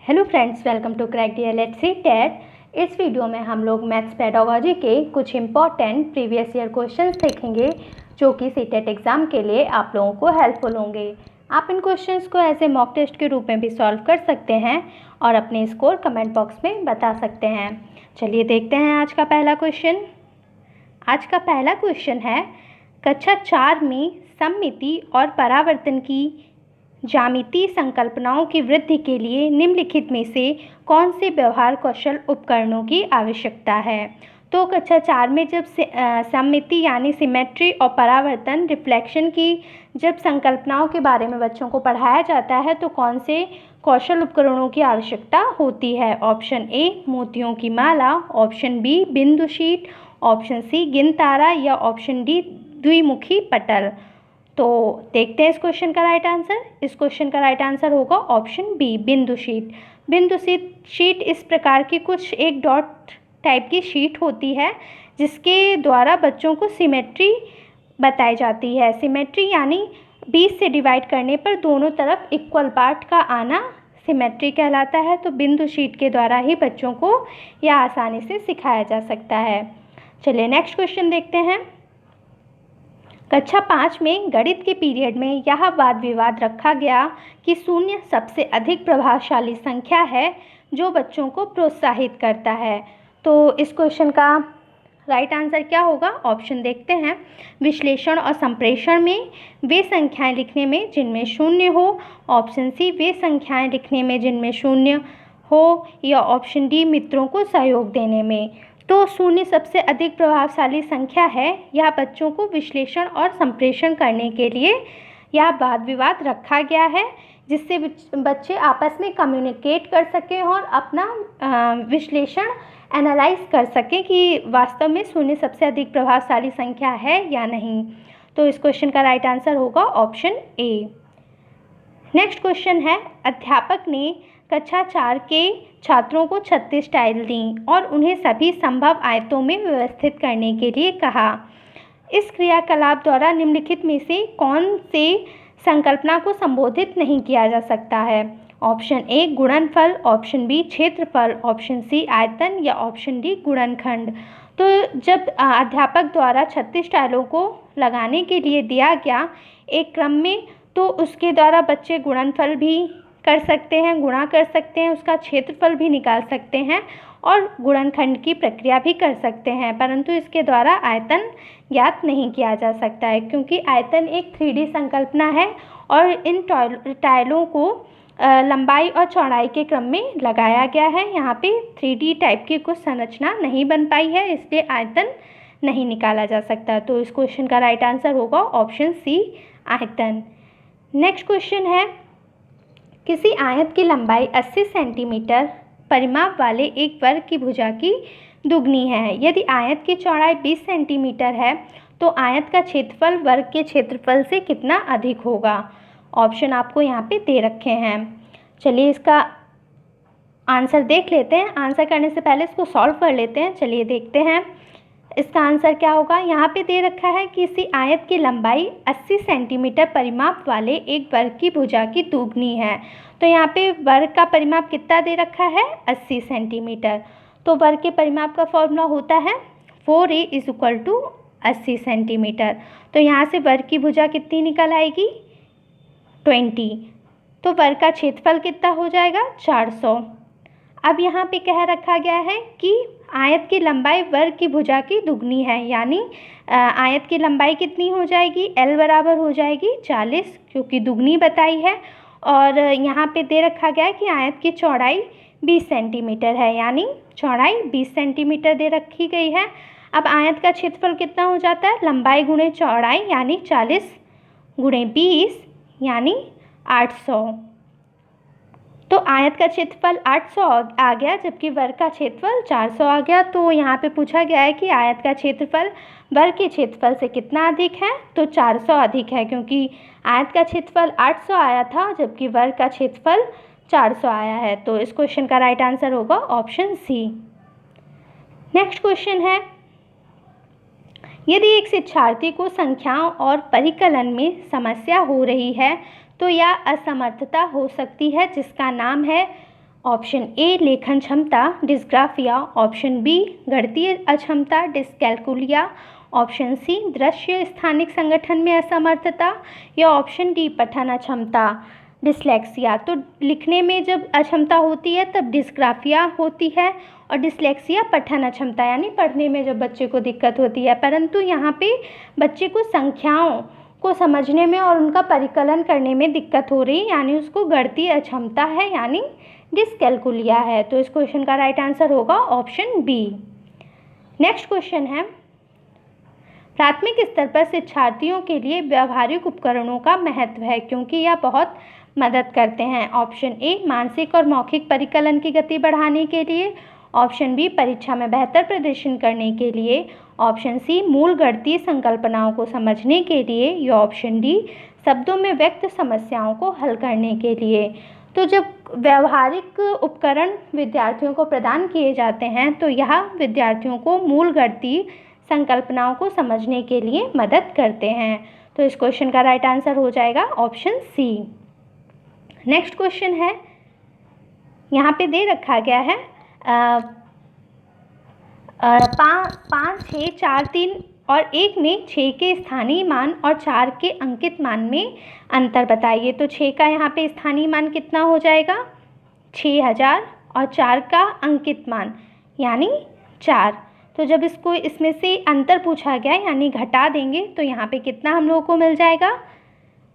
Hello friends, welcome to crack let's see TET. इस video में हम लोग मैथ्स पेडागोजी के कुछ इंपॉर्टेंट प्रीवियस ईयर क्वेश्चंस देखेंगे जो कि सीटेट एग्ज़ाम के लिए आप लोगों को हेल्पफुल होंगे। आप इन क्वेश्चंस को ऐसे मॉक टेस्ट के रूप में भी सॉल्व कर सकते हैं और अपने स्कोर कमेंट बॉक्स में बता सकते हैं। चलिए देखते हैं आज का पहला क्वेश्चन। आज का पहला क्वेश्चन है, कक्षा 4 में सममिति और परावर्तन की ज्यामितीय संकल्पनाओं की वृद्धि के लिए निम्नलिखित में से कौन से व्यवहार कौशल उपकरणों की आवश्यकता है। तो कक्षा 4 में जब सममिति यानी सिमेट्री और परावर्तन रिफ्लेक्शन की जब संकल्पनाओं के बारे में बच्चों को पढ़ाया जाता है तो कौन से कौशल उपकरणों की आवश्यकता होती है। ऑप्शन ए मोतियों की माला, ऑप्शन बी बिंदु शीट, ऑप्शन सी गिन तारा या ऑप्शन डी द्विमुखी पटल। तो देखते हैं इस क्वेश्चन का राइट आंसर। इस क्वेश्चन का राइट आंसर होगा ऑप्शन बी बिंदु शीट। बिंदु शीट इस प्रकार की कुछ एक डॉट टाइप की शीट होती है जिसके द्वारा बच्चों को सिमेट्री बताई जाती है। सिमेट्री यानी 20 से डिवाइड करने पर दोनों तरफ इक्वल पार्ट का आना सिमेट्री कहलाता है। तो बिंदु शीट के द्वारा ही बच्चों को यह आसानी से सिखाया जा सकता है। चलिए नेक्स्ट क्वेश्चन देखते हैं। कक्षा 5 में गणित के पीरियड में यह वाद विवाद रखा गया कि शून्य सबसे अधिक प्रभावशाली संख्या है जो बच्चों को प्रोत्साहित करता है। तो इस क्वेश्चन का राइट आंसर क्या होगा। ऑप्शन देखते हैं। विश्लेषण और संप्रेषण में वे संख्याएं लिखने में जिनमें शून्य हो, ऑप्शन सी वे संख्याएं लिखने में जिनमें शून्य हो, या ऑप्शन डी मित्रों को सहयोग देने में। तो शून्य सबसे अधिक प्रभावशाली संख्या है। यह बच्चों को विश्लेषण और संप्रेषण करने के लिए यह वाद विवाद रखा गया है जिससे बच्चे आपस में कम्युनिकेट कर सकें और अपना विश्लेषण एनालाइज कर सकें कि वास्तव में शून्य सबसे अधिक प्रभावशाली संख्या है या नहीं। तो इस क्वेश्चन का राइट आंसर होगा ऑप्शन ए। नेक्स्ट क्वेश्चन है, अध्यापक ने कक्षा 4 के छात्रों को 36 टाइल दी और उन्हें सभी संभव आयतों में व्यवस्थित करने के लिए कहा। इस क्रियाकलाप द्वारा निम्नलिखित में से कौन से संकल्पना को संबोधित नहीं किया जा सकता है। ऑप्शन ए गुणनफल, ऑप्शन बी क्षेत्रफल, ऑप्शन सी आयतन या ऑप्शन डी गुणनखंड। तो जब अध्यापक द्वारा 36 टाइलों को लगाने के लिए दिया गया एक क्रम में, तो उसके द्वारा बच्चे गुणनफल भी कर सकते हैं, गुणा कर सकते हैं, उसका क्षेत्रफल भी निकाल सकते हैं और गुणनखंड की प्रक्रिया भी कर सकते हैं, परंतु इसके द्वारा आयतन ज्ञात नहीं किया जा सकता है क्योंकि आयतन एक 3D संकल्पना है और इन टाइलों को लंबाई और चौड़ाई के क्रम में लगाया गया है। यहाँ पे 3D टाइप की कुछ संरचना नहीं बन पाई है, इसलिए आयतन नहीं निकाला जा सकता। तो इस क्वेश्चन का राइट आंसर होगा ऑप्शन सी आयतन। नेक्स्ट क्वेश्चन है, किसी आयत की लंबाई 80 सेंटीमीटर परिमाप वाले एक वर्ग की भुजा की दुगनी है। यदि आयत की चौड़ाई 20 सेंटीमीटर है तो आयत का क्षेत्रफल वर्ग के क्षेत्रफल से कितना अधिक होगा। ऑप्शन आपको यहाँ पे दे रखे हैं। चलिए इसका आंसर देख लेते हैं। आंसर करने से पहले इसको सॉल्व कर लेते हैं। चलिए देखते हैं इसका आंसर क्या होगा। यहाँ पे दे रखा है कि किसी आयत की लंबाई 80 सेंटीमीटर परिमाप वाले एक वर्ग की भुजा की दुगनी है। तो यहाँ पे वर्ग का परिमाप कितना दे रखा है 80 सेंटीमीटर। तो वर्ग के परिमाप का फॉर्मूला होता है 4a = 80 सेंटीमीटर। तो यहाँ से वर्ग की भुजा कितनी निकल आएगी 20। तो वर्ग का क्षेत्रफल कितना हो जाएगा 400। अब यहाँ पे कह रखा गया है कि आयत की लंबाई वर्ग की भुजा की दुगनी है, यानी आयत की लंबाई कितनी हो जाएगी L बराबर हो जाएगी 40 क्योंकि दुगनी बताई है। और यहाँ पे दे रखा गया है कि आयत की चौड़ाई 20 सेंटीमीटर है, यानी चौड़ाई 20 सेंटीमीटर दे रखी गई है। अब आयत का क्षेत्रफल कितना हो जाता है लंबाई गुणे चौड़ाई, यानी 40 गुणे 20 यानी 800। तो आयत का क्षेत्रफल 800 आ गया जबकि वर्ग का क्षेत्रफल 400 आ गया। तो यहाँ पे पूछा गया है कि आयत का क्षेत्रफल वर्ग के क्षेत्रफल से कितना अधिक है। तो 400 अधिक है क्योंकि आयत का क्षेत्रफल 800 आया था जबकि वर्ग का क्षेत्रफल 400 आया है। तो इस क्वेश्चन का राइट आंसर होगा ऑप्शन सी। नेक्स्ट क्वेश्चन है, यदि एक शिक्षार्थी को संख्याओं और परिकलन में समस्या हो रही है तो यह असमर्थता हो सकती है जिसका नाम है ऑप्शन ए लेखन क्षमता डिस्ग्राफिया, ऑप्शन बी गणितीय अक्षमता डिस्कैल्कुलिया, ऑप्शन सी दृश्य स्थानिक संगठन में असमर्थता, या ऑप्शन डी पठन अक्षमता डिसलेक्सिया। तो लिखने में जब अक्षमता होती है तब डिस्ग्राफिया होती है और डिसलेक्सिया पठन अक्षमता यानी पढ़ने में जब बच्चे को दिक्कत होती है। परंतु यहाँ पे बच्चे को संख्याओं को समझने में और उनका परिकलन करने में दिक्कत हो रही यानी उसको गणितीय अक्षमता है यानी डिस्कैल्कुलिया है। तो इस क्वेश्चन का राइट आंसर होगा ऑप्शन बी। नेक्स्ट क्वेश्चन है, प्राथमिक स्तर पर शिक्षार्थियों के लिए व्यावहारिक उपकरणों का महत्व है क्योंकि यह बहुत मदद करते हैं। ऑप्शन ए मानसिक और मौखिक परिकलन की गति बढ़ाने के लिए, ऑप्शन बी परीक्षा में बेहतर प्रदर्शन करने के लिए, ऑप्शन सी मूल गणितीय संकल्पनाओं को समझने के लिए, या ऑप्शन डी शब्दों में व्यक्त समस्याओं को हल करने के लिए। तो जब व्यावहारिक उपकरण विद्यार्थियों को प्रदान किए जाते हैं तो यह विद्यार्थियों को मूल गणितीय संकल्पनाओं को समझने के लिए मदद करते हैं। तो इस क्वेश्चन का राइट आंसर हो जाएगा ऑप्शन सी। नेक्स्ट क्वेश्चन है, यहाँ पे दे रखा गया है 5, 6, 4, 3 और 1 में 6 के स्थानीय मान और 4 के अंकित मान में अंतर बताइए। तो 6 का यहाँ पे स्थानीय मान कितना हो जाएगा 6000 और 4 का अंकित मान यानी 4। तो जब इसको इसमें से अंतर पूछा गया यानी घटा देंगे तो यहाँ पे कितना हम लोगों को मिल जाएगा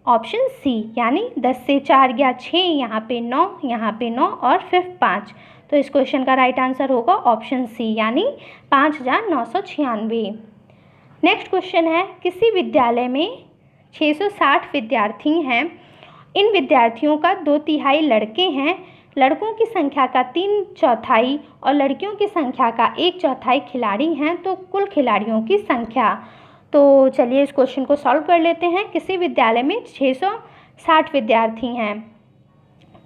ऑप्शन सी यानी 10 से 4 गया 6, यहाँ पे 9, यहाँ पे 9 और फिर 5। तो इस क्वेश्चन का राइट आंसर होगा ऑप्शन सी यानी 5996। नेक्स्ट क्वेश्चन है, किसी विद्यालय में 660 विद्यार्थी हैं। इन विद्यार्थियों का 2/3 लड़के हैं। लड़कों की संख्या का 3/4 और लड़कियों की संख्या का 1/4 खिलाड़ी हैं। तो कुल खिलाड़ियों की संख्या। तो चलिए इस क्वेश्चन को सॉल्व कर लेते हैं। किसी विद्यालय में 660 विद्यार्थी हैं।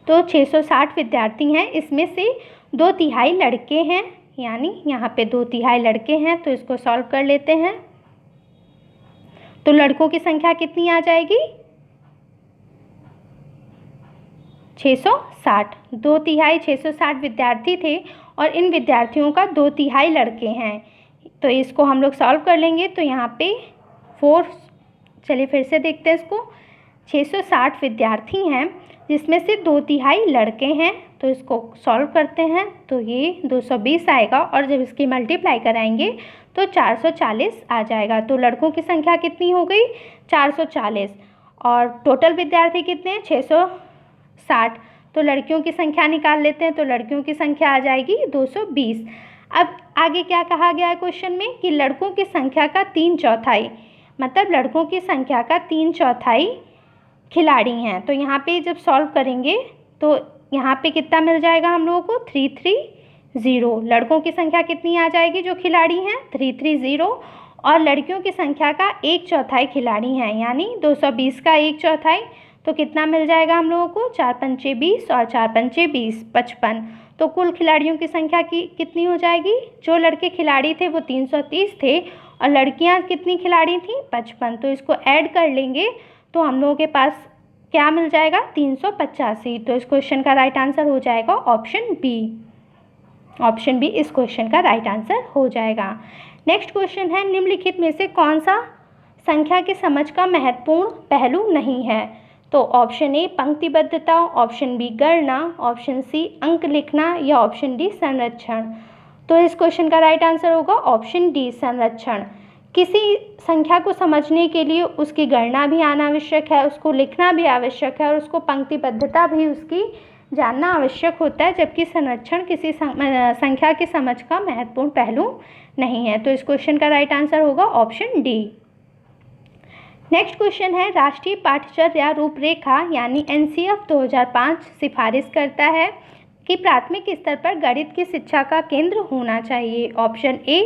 तो 660 विद्यार्थी हैं, इसमें से 2/3 लड़के हैं यानी यहाँ पे 2/3 लड़के हैं। तो इसको सॉल्व कर लेते हैं। तो लड़कों की संख्या कितनी आ जाएगी 660। 2/3 660 विद्यार्थी थे और इन विद्यार्थियों का 2/3 लड़के हैं। तो इसको हम लोग सॉल्व कर लेंगे। तो यहाँ पे 4, चलिए फिर से देखते हैं इसको। 660 विद्यार्थी हैं जिसमें से 2/3 लड़के हैं। तो इसको सॉल्व करते हैं तो ये 220 आएगा और जब इसकी मल्टीप्लाई कराएंगे तो 440 आ जाएगा। तो लड़कों की संख्या कितनी हो गई 440 और टोटल विद्यार्थी कितने हैं 660। तो लड़कियों की संख्या निकाल लेते हैं। तो लड़कियों की संख्या आ जाएगी 220। अब आगे क्या कहा गया है क्वेश्चन में कि लड़कों की संख्या का 3/4 मतलब लड़कों की संख्या का 3/4 खिलाड़ी हैं। तो यहाँ पे जब सॉल्व करेंगे तो यहाँ पे कितना मिल जाएगा हम लोगों को 330। लड़कों की संख्या कितनी आ जाएगी जो खिलाड़ी हैं 330 और लड़कियों की संख्या का 1/4 खिलाड़ी हैं यानी 220 का 1/4। तो कितना मिल जाएगा हम लोगों को 4×5 = 20 और 4×5 = 20 55। तो कुल खिलाड़ियों की संख्या की कितनी हो जाएगी। जो लड़के खिलाड़ी थे वो 330 थे और लड़कियां कितनी खिलाड़ी थी 55। तो इसको ऐड कर लेंगे तो हम लोगों के पास क्या मिल जाएगा 385। तो इस क्वेश्चन का राइट आंसर हो जाएगा ऑप्शन बी। ऑप्शन बी इस क्वेश्चन का राइट आंसर हो जाएगा। नेक्स्ट क्वेश्चन है, निम्नलिखित में से कौन सा संख्या की समझ का महत्वपूर्ण पहलू नहीं है। तो ऑप्शन ए पंक्तिबद्धता, ऑप्शन बी गणना, ऑप्शन सी अंक लिखना या ऑप्शन डी संरक्षण। तो इस क्वेश्चन का राइट आंसर होगा ऑप्शन डी संरक्षण। किसी संख्या को समझने के लिए उसकी गणना भी आना आवश्यक है, उसको लिखना भी आवश्यक है और उसको पंक्तिबद्धता भी उसकी जानना आवश्यक होता है, जबकि संरक्षण किसी संख्या की समझ का महत्वपूर्ण पहलू नहीं है। तो इस क्वेश्चन का राइट आंसर होगा ऑप्शन डी। नेक्स्ट क्वेश्चन है, राष्ट्रीय पाठ्यचर्या रूपरेखा यानी एनसीएफ 2005 सिफारिश करता है कि प्राथमिक स्तर पर गणित की शिक्षा का केंद्र होना चाहिए। ऑप्शन ए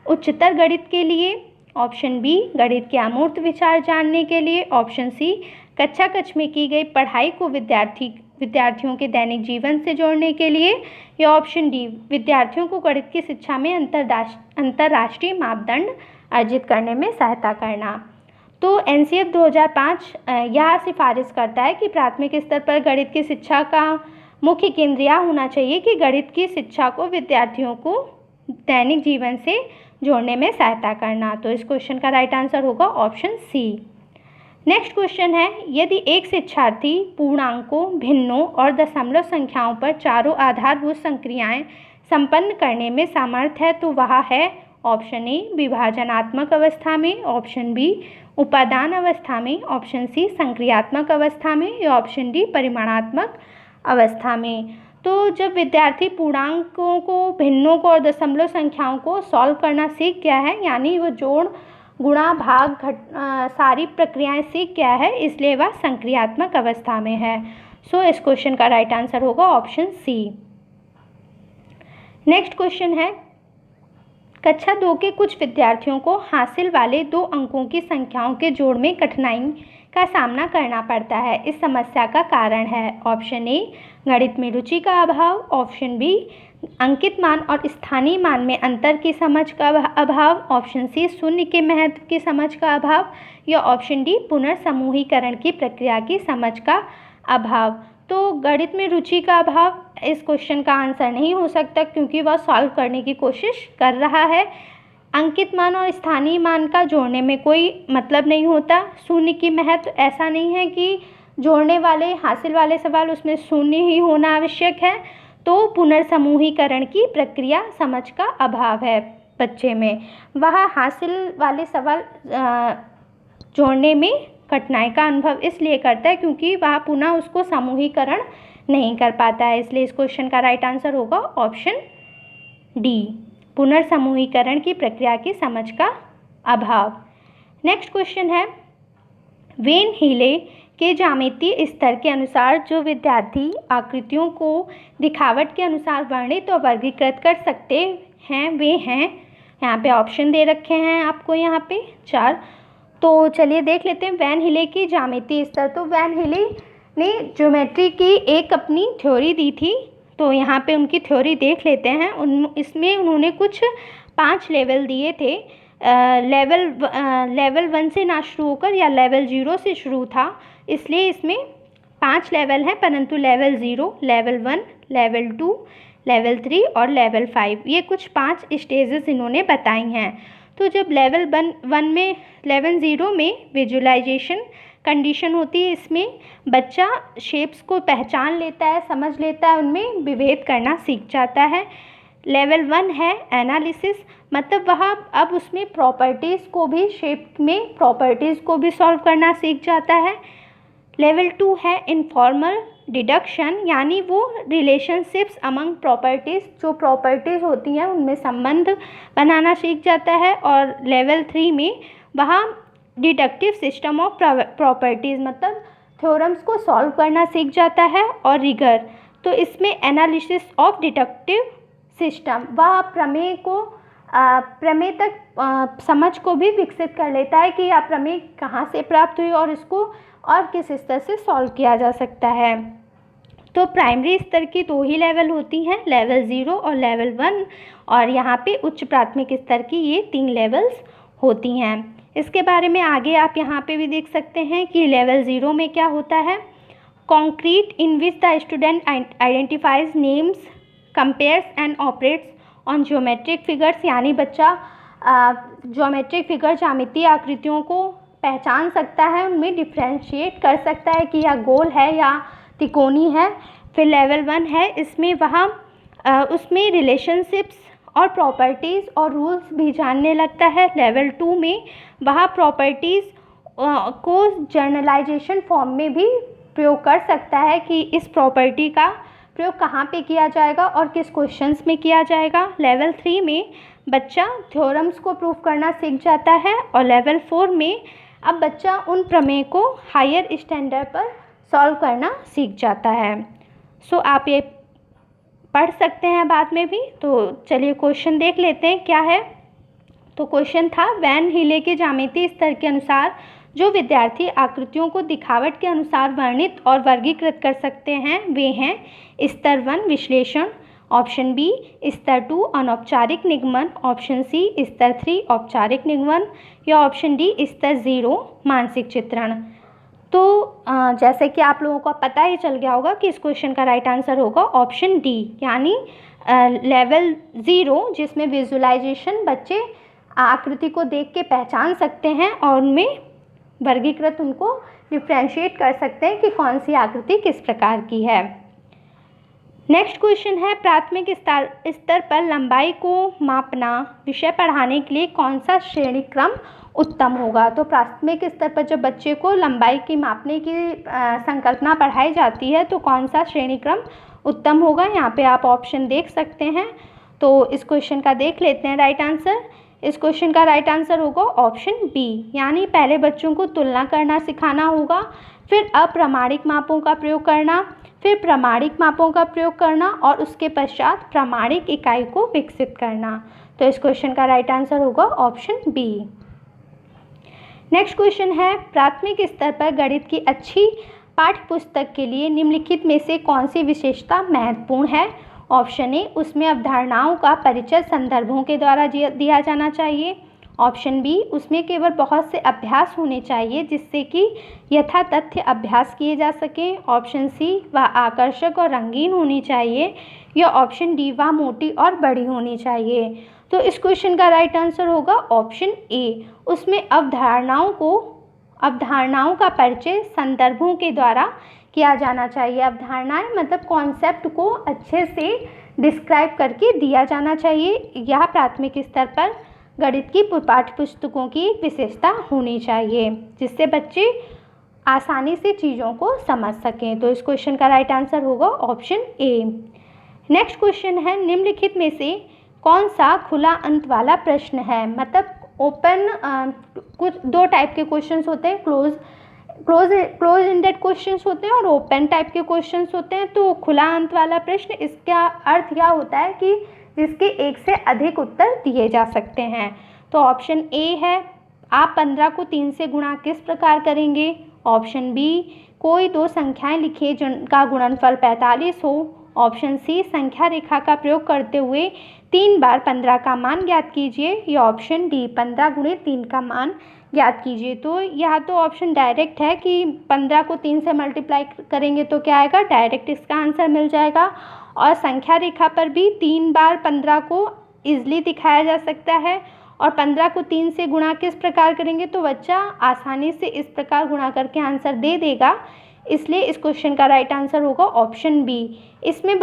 उच्चतर गणित के लिए, ऑप्शन बी गणित के अमूर्त विचार जानने के लिए, ऑप्शन सी कक्षा कक्ष में की गई पढ़ाई को विद्यार्थियों के दैनिक जीवन से जोड़ने के लिए, या ऑप्शन डी विद्यार्थियों को गणित की शिक्षा में अंतर्राष्ट्रीय मापदंड अर्जित करने में सहायता करना। तो एनसीएफ 2005 यह सिफारिश करता है कि प्राथमिक स्तर पर गणित की शिक्षा का मुख्य केंद्र यह होना चाहिए कि गणित की शिक्षा को विद्यार्थियों को दैनिक जीवन से जोड़ने में सहायता करना। तो इस क्वेश्चन का राइट आंसर होगा ऑप्शन सी। नेक्स्ट क्वेश्चन है, यदि एक शिक्षार्थी पूर्णांकों, भिन्नों और दशमलव संख्याओं पर चारों आधारभूत संक्रियाएं संपन्न करने में समर्थ है तो वह है ऑप्शन ए विभाजनात्मक अवस्था में, ऑप्शन बी उपादान अवस्था में, ऑप्शन सी संक्रियात्मक अवस्था में या ऑप्शन डी परिमाणात्मक अवस्था में। तो जब विद्यार्थी पूर्णांकों को, भिन्नों को और दशमलव संख्याओं को सॉल्व करना सीख गया है, यानी वो जोड़, गुणा, भाग, सारी प्रक्रियाएं सीख गया है, इसलिए वह संक्रियात्मक अवस्था में है। सो इस क्वेश्चन का राइट आंसर होगा ऑप्शन सी। नेक्स्ट क्वेश्चन है, कक्षा 2 के कुछ विद्यार्थियों को हासिल वाले 2 अंकों की संख्याओं के जोड़ में कठिनाई का सामना करना पड़ता है। इस समस्या का कारण है ऑप्शन ए गणित में रुचि का अभाव, ऑप्शन बी अंकित मान और स्थानीय मान में अंतर की समझ का अभाव, ऑप्शन सी शून्य के महत्व की समझ का अभाव या ऑप्शन डी पुनर्समूहीकरण की प्रक्रिया की समझ का अभाव। तो गणित में रुचि का अभाव इस क्वेश्चन का आंसर नहीं हो सकता क्योंकि वह सॉल्व करने की कोशिश कर रहा है। अंकित मान और स्थानीय मान का जोड़ने में कोई मतलब नहीं होता। शून्य की महत्व, ऐसा नहीं है कि जोड़ने वाले, हासिल वाले सवाल उसमें शून्य ही होना आवश्यक है। तो पुनर्समूहीकरण की प्रक्रिया समझ का अभाव है बच्चे में, वह हासिल वाले सवाल जोड़ने में कठिनाई का अनुभव इसलिए करता है क्योंकि वह पुनः उसको समूहीकरण नहीं कर पाता है। इसलिए इस क्वेश्चन का राइट आंसर होगा ऑप्शन डी पुनर्समूहीकरण की प्रक्रिया की समझ का अभाव। नेक्स्ट क्वेश्चन है, वेन हीले के ज्यामितीय स्तर के अनुसार जो विद्यार्थी आकृतियों को दिखावट के अनुसार वर्णित और वर्गीकृत कर सकते हैं वे हैं, यहाँ पे ऑप्शन दे रखे हैं आपको यहाँ पे 4। तो चलिए देख लेते हैं वैन हीले की ज्यामितीय स्तर। तो वैन हीले ने ज्योमेट्री की एक अपनी थ्योरी दी थी, तो यहाँ पे उनकी थ्योरी देख लेते हैं। इसमें उन्होंने कुछ 5 लेवल दिए थे। लेवल 1 से ना शुरू होकर या लेवल 0 से शुरू था, इसलिए इसमें 5 लेवल हैं, परंतु लेवल 0, लेवल 1, लेवल 2, लेवल 3 और लेवल 5 ये कुछ 5 स्टेजेस इन्होंने बताई हैं। तो जब लेवल 1 में, लेवल 0 में विजुअलाइजेशन कंडीशन होती है, इसमें बच्चा शेप्स को पहचान लेता है, समझ लेता है, उनमें विभेद करना सीख जाता है। लेवल 1 है एनालिसिस, मतलब वह अब उसमें प्रॉपर्टीज़ को भी, शेप में प्रॉपर्टीज़ को भी सॉल्व करना सीख जाता है। लेवल 2 है इनफॉर्मल डिडक्शन, यानी वो रिलेशनशिप्स अमंग प्रॉपर्टीज़, जो प्रॉपर्टीज़ होती हैं उनमें संबंध बनाना सीख जाता है। और लेवल 3 में वह डिडक्टिव सिस्टम ऑफ प्रॉपर्टीज़, मतलब थ्योरम्स को सॉल्व करना सीख जाता है। और रिगर, तो इसमें एनालिसिस ऑफ डिडक्टिव सिस्टम, वह प्रमेय को, प्रमेय तक समझ को भी विकसित कर लेता है कि यह प्रमेय कहाँ से प्राप्त हुई और इसको और किस स्तर से सॉल्व किया जा सकता है। तो प्राइमरी स्तर की 2 ही लेवल होती हैं, लेवल 0 और लेवल 1, और यहाँ पे उच्च प्राथमिक स्तर की ये 3 लेवल्स होती हैं। इसके बारे में आगे आप यहाँ पे भी देख सकते हैं कि लेवल 0 में क्या होता है, concrete in which the student identifies names, compares and operates on geometric figures, यानी बच्चा ज्योमेट्रिक फिगर, ज्यामितीय आकृतियों को पहचान सकता है, उनमें डिफ्रेंशिएट कर सकता है कि यह गोल है या तिकोनी है। फिर लेवल 1 है, इसमें वह उसमें रिलेशनशिप्स और प्रॉपर्टीज़ और रूल्स भी जानने लगता है। लेवल 2 में वह प्रॉपर्टीज़ को जर्नलाइजेशन फॉर्म में भी प्रयोग कर सकता है कि इस प्रॉपर्टी का प्रयोग कहाँ पे किया जाएगा और किस क्वेश्चंस में किया जाएगा। लेवल 3 में बच्चा थ्योरम्स को प्रूव करना सीख जाता है। और लेवल 4 में अब बच्चा उन प्रमेय को हायर स्टैंडर्ड पर सॉल्व करना सीख जाता है। सो आप ये पढ़ सकते हैं बाद में भी। तो चलिए क्वेश्चन देख लेते हैं क्या है। तो क्वेश्चन था, वैन हीले के ज्यामितीय स्तर के अनुसार जो विद्यार्थी आकृतियों को दिखावट के अनुसार वर्णित और वर्गीकृत कर सकते हैं वे हैं स्तर 1 विश्लेषण, ऑप्शन बी स्तर 2 अनौपचारिक निगमन, ऑप्शन सी स्तर 3 औपचारिक निगमन या ऑप्शन डी स्तर 0 मानसिक चित्रण। तो जैसे कि आप लोगों को पता ही चल गया होगा कि इस क्वेश्चन का राइट आंसर होगा ऑप्शन डी, यानी लेवल 0, जिसमें विजुअलाइजेशन बच्चे आकृति को देख के पहचान सकते हैं और उनमें वर्गीकृत उनको डिफ्रेंशिएट कर सकते हैं कि कौन सी आकृति किस प्रकार की है। नेक्स्ट क्वेश्चन है, प्राथमिक स्तर पर लंबाई को मापना विषय पढ़ाने के लिए कौन सा श्रेणी क्रम उत्तम होगा। तो प्राथमिक स्तर पर जब बच्चे को लंबाई की मापने की संकल्पना पढ़ाई जाती है तो कौन सा श्रेणी क्रम उत्तम होगा। यहाँ पे आप ऑप्शन देख सकते हैं। तो इस क्वेश्चन का देख लेते हैं राइट आंसर। इस क्वेश्चन का राइट आंसर होगा ऑप्शन बी, यानी पहले बच्चों को तुलना करना सिखाना होगा, फिर अप्रामाणिक मापों का प्रयोग करना, फिर प्रामाणिक मापों का प्रयोग करना और उसके पश्चात प्रामाणिक इकाई को विकसित करना। तो इस क्वेश्चन का राइट आंसर होगा ऑप्शन बी। नेक्स्ट क्वेश्चन है, प्राथमिक स्तर पर गणित की अच्छी पाठ्य पुस्तक के लिए निम्नलिखित में से कौन सी विशेषता महत्वपूर्ण है। ऑप्शन ए, उसमें अवधारणाओं का परिचय संदर्भों के द्वारा दिया जाना चाहिए। ऑप्शन बी, उसमें केवल बहुत से अभ्यास होने चाहिए जिससे कि यथातथ्य अभ्यास किए जा सकें। ऑप्शन सी, वह आकर्षक और रंगीन होनी चाहिए। या ऑप्शन डी, वह मोटी और बड़ी होनी चाहिए। तो इस क्वेश्चन का राइट आंसर होगा ऑप्शन ए, उसमें अवधारणाओं का परिचय संदर्भों के द्वारा किया जाना चाहिए। अवधारणाएं मतलब कॉन्सेप्ट को अच्छे से डिस्क्राइब करके दिया जाना चाहिए। यह प्राथमिक स्तर पर गणित की पाठ्य पुस्तकों की विशेषता होनी चाहिए जिससे बच्चे आसानी से चीज़ों को समझ सकें। तो इस क्वेश्चन का राइट आंसर होगा ऑप्शन ए। नेक्स्ट क्वेश्चन है, निम्नलिखित में से कौन सा खुला अंत वाला प्रश्न है। मतलब ओपन, कुछ दो टाइप के क्वेश्चंस होते हैं, क्लोज एंडेड क्वेश्चंस होते हैं और ओपन टाइप के क्वेश्चंस होते हैं। तो खुला अंत वाला प्रश्न, इसका अर्थ यह होता है कि जिसके एक से अधिक उत्तर दिए जा सकते हैं। तो ऑप्शन ए है, आप 15 को 3 से गुणा किस प्रकार करेंगे। ऑप्शन बी, कोई दो संख्याएं लिखिए जिनका गुणनफल 45 हो। ऑप्शन सी, संख्या रेखा का प्रयोग करते हुए 3 बार 15 का मान ज्ञात कीजिए। या ऑप्शन डी, 15 गुणे 3 का मान ज्ञात कीजिए। तो यह तो ऑप्शन डायरेक्ट है कि 15 को 3 से मल्टीप्लाई करेंगे तो क्या आएगा, डायरेक्ट इसका आंसर मिल जाएगा। और संख्या रेखा पर भी 3 बार 15 को ईजिली दिखाया जा सकता है। और 15 को 3 से गुणा किस प्रकार करेंगे तो बच्चा आसानी से इस प्रकार गुणा करके आंसर दे देगा। इसलिए इस क्वेश्चन का राइट आंसर होगा ऑप्शन बी। इसमें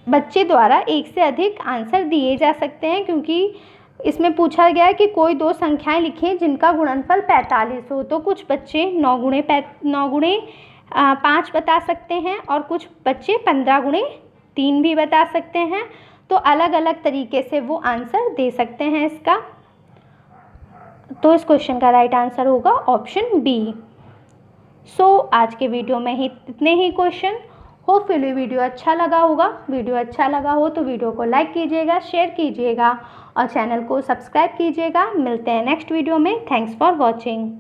बच्चे द्वारा एक से अधिक आंसर दिए जा सकते हैं क्योंकि इसमें पूछा गया है कि कोई दो संख्याएं लिखें जिनका गुणनफल 45 हो। तो कुछ बच्चे 9 गुणे 5 बता सकते हैं और कुछ बच्चे 15 गुणे 3 भी बता सकते हैं। तो अलग अलग तरीके से वो आंसर दे सकते हैं इसका। तो इस क्वेश्चन का राइट आंसर होगा ऑप्शन बी। आज के वीडियो में ही इतने ही क्वेश्चन। होपफुली वीडियो अच्छा लगा होगा। वीडियो अच्छा लगा हो तो वीडियो को लाइक कीजिएगा, शेयर कीजिएगा और चैनल को सब्सक्राइब कीजिएगा। मिलते हैं नेक्स्ट वीडियो में। Thanks for watching.